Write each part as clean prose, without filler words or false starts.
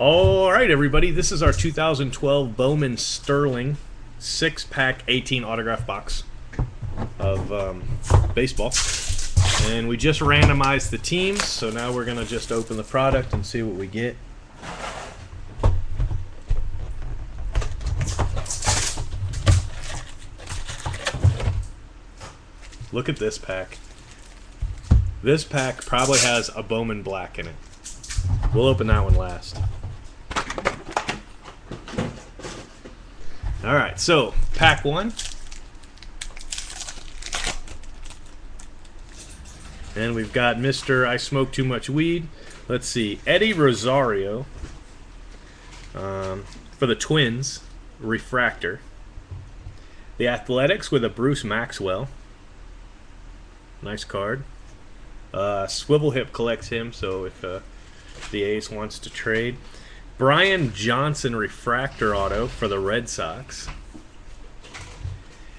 All right, everybody. This is our 2012 Bowman Sterling 6-pack 18 autograph box of baseball. And we just randomized the teams, so now we're going to just open the product and see what we get. Look at this pack. This pack probably has a Bowman Black in it. We'll open that one last. Alright, so pack one. And we've got Mr. I Smoke Too Much Weed. Let's see, Eddie Rosario for the Twins, Refractor. The Athletics with a Bruce Maxwell. Nice card. Swivel Hip collects him, so if the Ace wants to trade. Brian Johnson Refractor Auto for the Red Sox.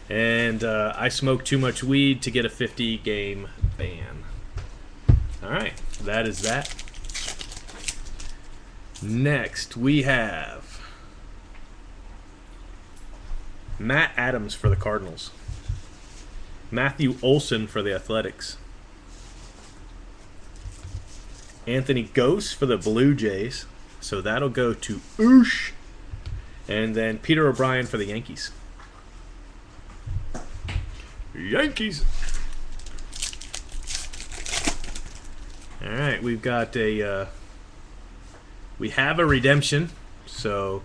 And I Smoke Too Much Weed to get a 50-game ban. Alright, that is that. Next, we have Matt Adams for the Cardinals. Matthew Olson for the Athletics. Anthony Gose for the Blue Jays. So that'll go to Oosh. And then Peter O'Brien for the Yankees. Yankees! Alright, we've got a... we have a redemption. So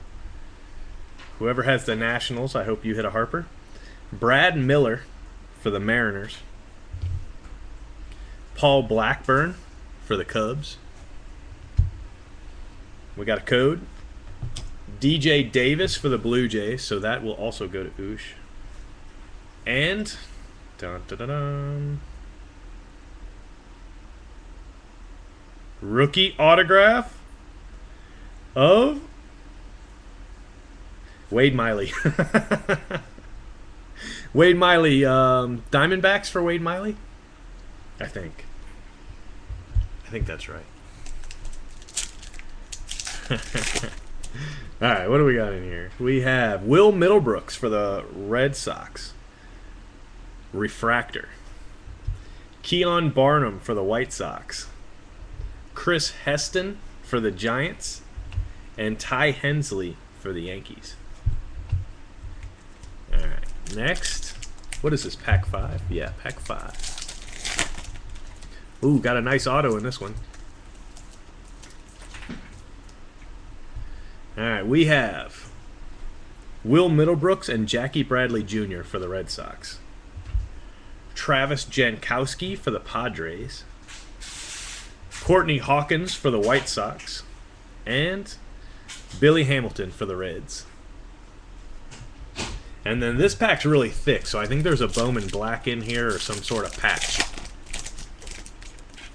whoever has the Nationals, I hope you hit a Harper. Brad Miller for the Mariners. Paul Blackburn for the Cubs. We got a code. DJ Davis for the Blue Jays, so that will also go to Oosh. And dun, dun, dun, dun, rookie autograph of Wade Miley. Wade Miley, Diamondbacks for Wade Miley? I think that's right. Alright, what do we got in here? We have Will Middlebrooks for the Red Sox. Refractor. Keon Barnum for the White Sox. Chris Heston for the Giants. And Ty Hensley for the Yankees. Alright, next. What is this, pack 5? Yeah, pack 5. Ooh, got a nice auto in this one. Alright, we have Will Middlebrooks and Jackie Bradley Jr. for the Red Sox. Travis Jankowski for the Padres. Courtney Hawkins for the White Sox. And Billy Hamilton for the Reds. And then this pack's really thick, so I think there's a Bowman Black in here or some sort of patch.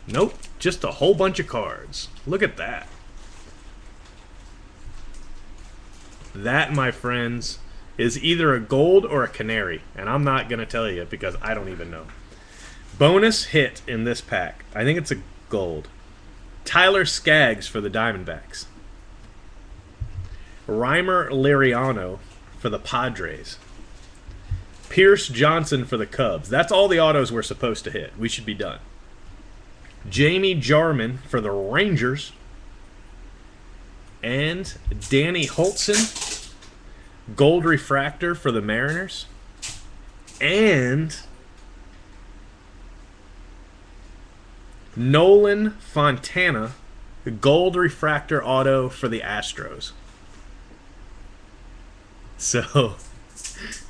Nope, just a whole bunch of cards. Look at that. That, my friends, is either a gold or a canary. And I'm not going to tell you because I don't even know. Bonus hit in this pack. I think it's a gold. Tyler Skaggs for the Diamondbacks. Reimer Liriano for the Padres. Pierce Johnson for the Cubs. That's all the autos we're supposed to hit. We should be done. Jamie Jarman for the Rangers. And Danny Holtzen, Gold Refractor for the Mariners. And Nolan Fontana, Gold Refractor Auto for the Astros. So,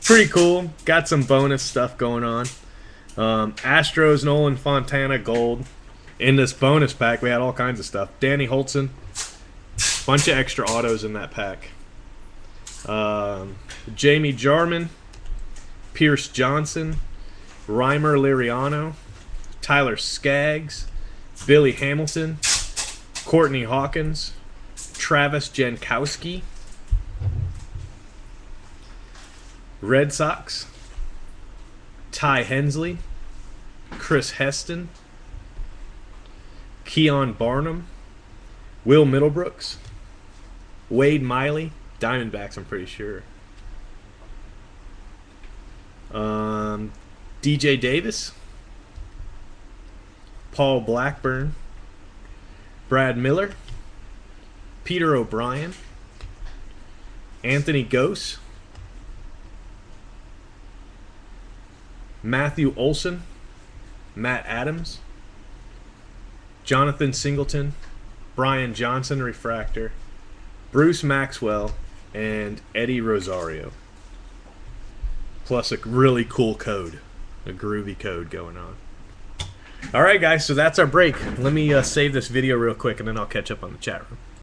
pretty cool. Got some bonus stuff going on. Astros, Nolan Fontana, Gold. In this bonus pack, we had all kinds of stuff. Danny Holtzen. Bunch of extra autos in that pack. Jamie Jarman, Pierce Johnson, Reimer Liriano, Tyler Skaggs, Billy Hamilton, Courtney Hawkins, Travis Jankowski, Red Sox, Ty Hensley, Chris Heston, Keon Barnum, Will Middlebrooks, Wade Miley, Diamondbacks, I'm pretty sure. DJ Davis, Paul Blackburn, Brad Miller, Peter O'Brien, Anthony Gose, Matthew Olson, Matt Adams, Jonathan Singleton, Brian Johnson refractor, Bruce Maxwell, and Eddie Rosario. Plus a really cool code, a groovy code going on. All right, guys, so that's our break. Let me save this video real quick, and then I'll catch up on the chat room.